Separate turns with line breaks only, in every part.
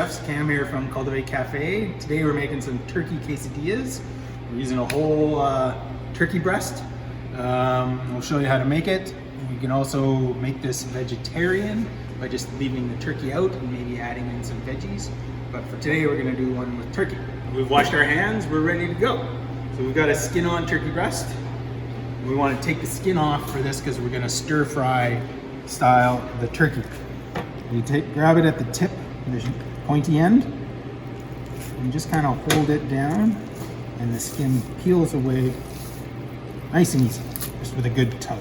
chefs, Cam here from Cultivate Cafe. Today we're making some turkey quesadillas. We're using a whole turkey breast. We'll show you how to make it. You can also make this vegetarian by just leaving the turkey out and maybe adding in some veggies. But for today we're gonna do one with turkey. We've washed our hands, we're ready to go. So we've got a skin on turkey breast. We want to take the skin off for this because we're gonna stir fry style the turkey. You grab it at the tip, the pointy end, and just kind of hold it down, and the skin peels away nice and easy, just with a good tug.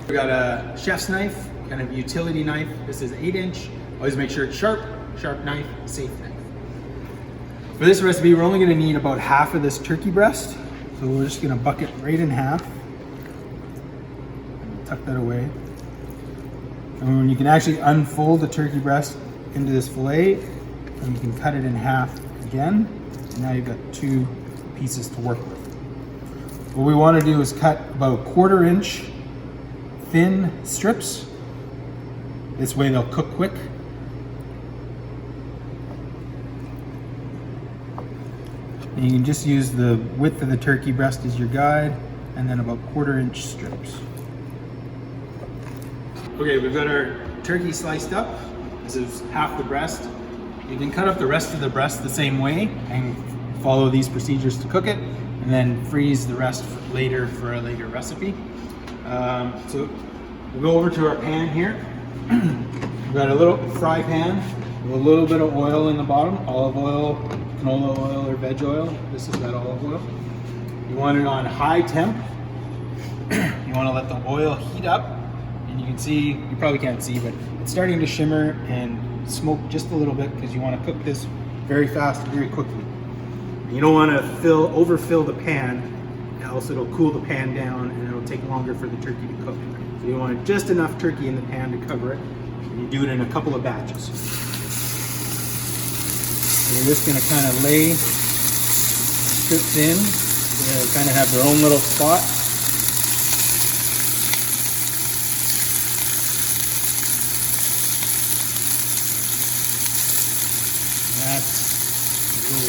We got a chef's knife, kind of utility knife. This is 8-inch. Always make sure it's sharp knife, safe knife. For this recipe, we're only going to need about half of this turkey breast, so we're just going to buck it right in half. Tuck that away. And when you can actually unfold the turkey breast into this fillet, and you can cut it in half again, and now you've got two pieces to work with. What we want to do is cut about 1/4 inch thin strips. This way they'll cook quick. And you can just use the width of the turkey breast as your guide, and then about 1/4 inch strips. Okay, we've got our turkey sliced up. This is half the breast. You can cut up the rest of the breast the same way and follow these procedures to cook it, and then freeze the rest for later for a later recipe. So we'll go over to our pan here. We've got a little fry pan with a little bit of oil in the bottom, olive oil, canola oil, or veg oil. This is that olive oil. You want it on high temp. You want to let the oil heat up. And you can see, you probably can't see, but it's starting to shimmer and smoke just a little bit because you want to cook this very fast and very quickly. You don't want to overfill the pan, else it'll cool the pan down and it'll take longer for the turkey to cook. So you want just enough turkey in the pan to cover it, and you do it in a couple of batches. So you're just going to kind of lay strips in, they kind of have their own little spot.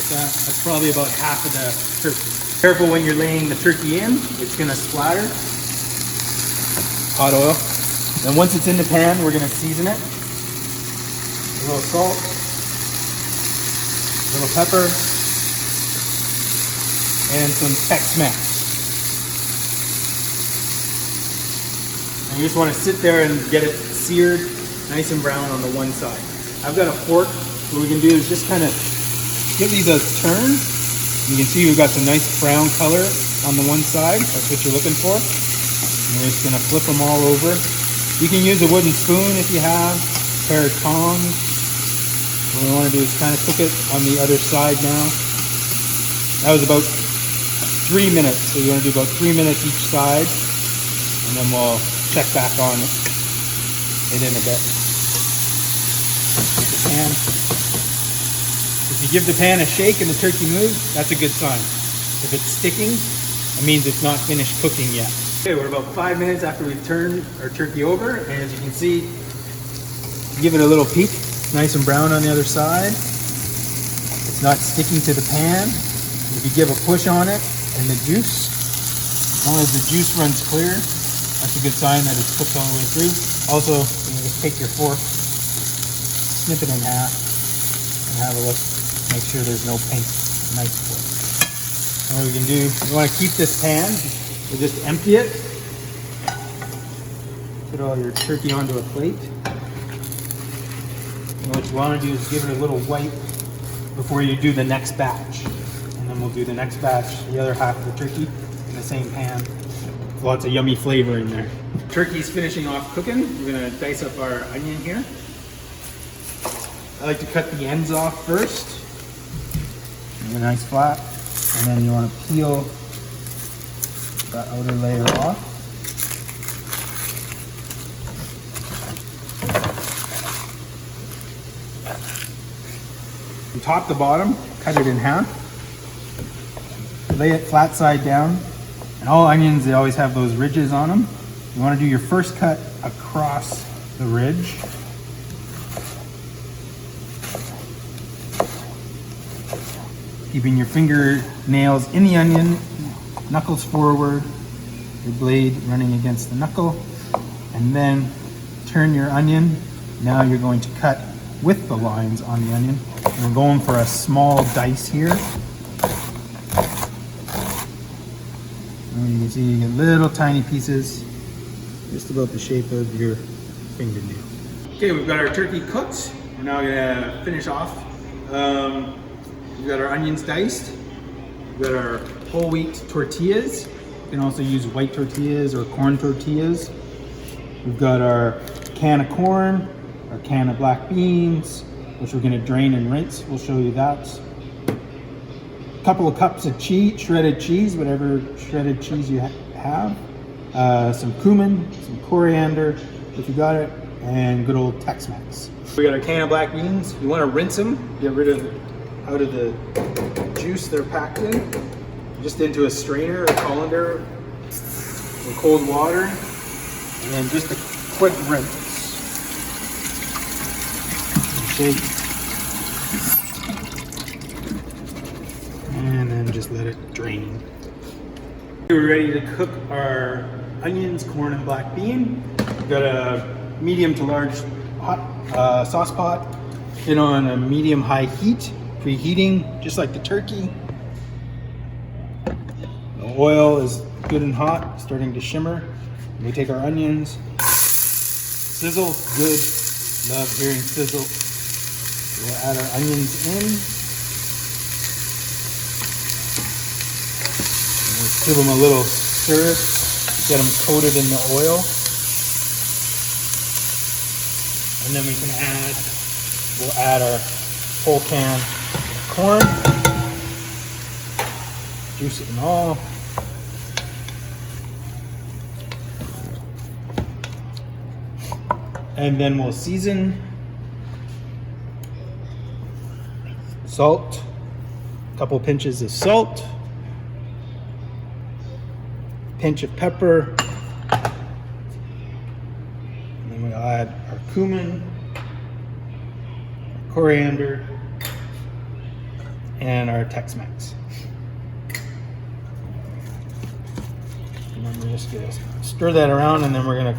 That's probably about half of the turkey. Careful when you're laying the turkey in, it's gonna splatter. Hot oil. Then once it's in the pan, we're gonna season it. A little salt, a little pepper, and some Tex-Mex. And you just wanna sit there and get it seared nice and brown on the one side. I've got a fork. What we can do is just kind of give these a turn. You can see we've got some nice brown color on the one side. That's what you're looking for. And we're just gonna flip them all over. You can use a wooden spoon if you have, a pair of tongs. What we wanna do is kind of cook it on the other side now. That was about 3 minutes. So you wanna do about 3 minutes each side. And then we'll check back on it in a bit. The pan. If you give the pan a shake and the turkey moves, that's a good sign. If it's sticking, it means it's not finished cooking yet. Okay, we're about 5 minutes after we've turned our turkey over, and as you can see, give it a little peek. It's nice and brown on the other side. It's not sticking to the pan. If you give a push on it and the juice, as long as the juice runs clear, that's a good sign that it's cooked all the way through. Also, you can just take your fork, snip it in half, and have a look. Make sure there's no pink, nice fork. And what we can do, you want to keep this pan, you just empty it. Put all your turkey onto a plate. And what you want to do is give it a little wipe before you do the next batch. And then we'll do the next batch, the other half of the turkey, in the same pan. Lots of yummy flavor in there. Turkey's finishing off cooking. We're going to dice up our onion here. I like to cut the ends off first. A nice flat, and then you want to peel that outer layer off. From top to bottom, cut it in half. Lay it flat side down, and all onions, they always have those ridges on them. You want to do your first cut across the ridge. keeping your fingernails in the onion, knuckles forward, your blade running against the knuckle, and then turn your onion. Now you're going to cut with the lines on the onion. I'm going for a small dice here. And you can see you get little tiny pieces, just about the shape of your fingernail. Okay, we've got our turkey cooked. We're now gonna finish off. We've got our onions diced. We've got our whole wheat tortillas. You can also use white tortillas or corn tortillas. We've got our can of corn, our can of black beans, which we're gonna drain and rinse. We'll show you that. A couple of cups of cheese, shredded cheese, whatever shredded cheese you have. Some cumin, some coriander, if you got it, and good old Tex-Mex. We got our can of black beans. You wanna rinse them, get rid of out of the juice they're packed in. Just into a strainer or colander with cold water, and then just a quick rinse. Shake. And then just let it drain. We're ready to cook our onions, corn, and black bean. We've got a medium to large hot sauce pot, on a medium-high heat, preheating, just like the turkey. The oil is good and hot, starting to shimmer. We take our onions. Sizzle, good. Love hearing sizzle. We'll add our onions in. And we'll give them a little stir, get them coated in the oil. And then we'll add our whole can of corn. Juice it and all. And then we'll season. Salt, a couple pinches of salt, pinch of pepper, and then we'll add our cumin, our coriander, and our Tex-Mex. And then we're just gonna stir that around, and then we're gonna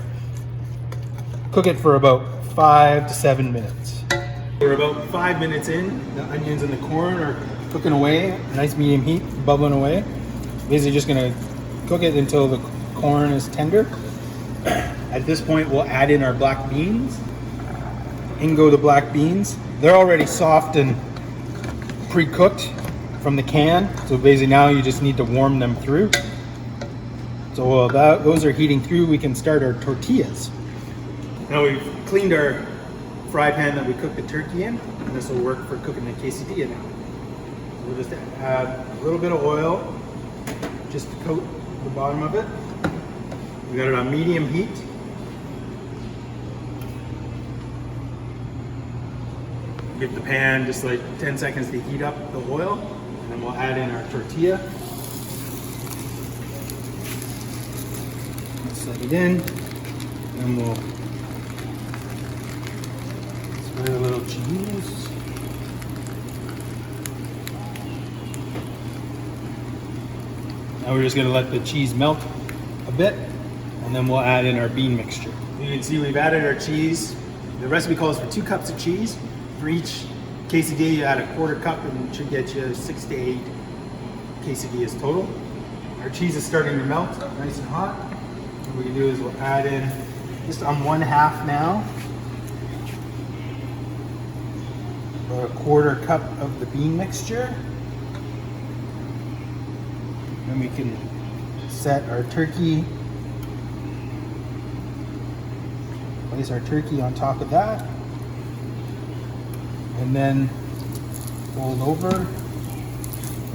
cook it for about 5 to 7 minutes. We're about 5 minutes in. The onions and the corn are cooking away, nice medium heat, bubbling away. Basically just gonna cook it until the corn is tender. At this point, we'll add in our black beans. In go the black beans. They're already soft and pre-cooked from the can. So basically now you just need to warm them through. So while those are heating through, we can start our tortillas. Now we've cleaned our fry pan that we cooked the turkey in, and this will work for cooking the quesadilla now. We'll just add a little bit of oil just to coat the bottom of it. We got it on medium heat. Give the pan just like 10 seconds to heat up the oil, and then we'll add in our tortilla. Set it in, and we'll spread a little cheese. Now we're just going to let the cheese melt a bit, and then we'll add in our bean mixture. You can see we've added our cheese. The recipe calls for 2 cups of cheese. For each quesadilla, you add a 1/4 cup, and it should get you 6 to 8 quesadillas total. Our cheese is starting to melt, nice and hot. What we can do is we'll add in just on 1/2 now. About a 1/4 cup of the bean mixture. Then we can set our turkey, place our turkey on top of that, and then fold over.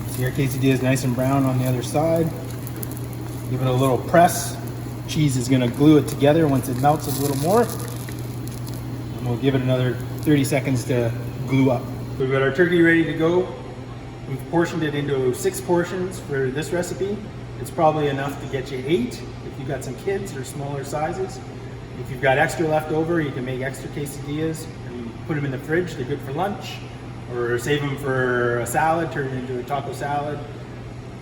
See our quesadilla is nice and brown on the other side. Give it a little press. Cheese is going to glue it together once it melts a little more. And we'll give it another 30 seconds to glue up. We've got our turkey ready to go. We've portioned it into 6 portions for this recipe. It's probably enough to get you 8 if you've got some kids or smaller sizes. If you've got extra left over, you can make extra quesadillas and put them in the fridge. They're good for lunch. or save them for a salad, turn it into a taco salad.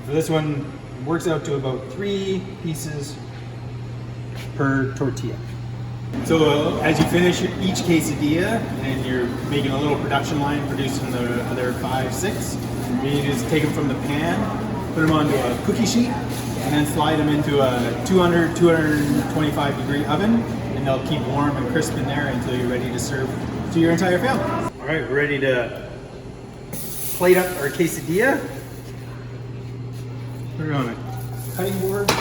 For this one, it works out to about 3 pieces per tortilla. So as you finish each quesadilla and you're making a little production line producing the other 5, 6, you just take them from the pan, put them onto a cookie sheet, and then slide them into a 225 degree oven, and they'll keep warm and crisp in there until you're ready to serve to your entire family. All right, we're ready to plate up our quesadilla. Put it on a cutting board.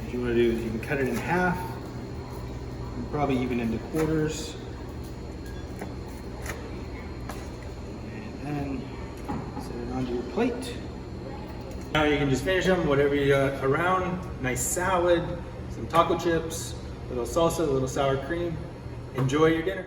What you want to do is you can cut it in half, and probably even into quarters. And then set it onto your plate. Now you can just finish them, whatever you got around. Nice salad, some taco chips, a little salsa, a little sour cream. Enjoy your dinner.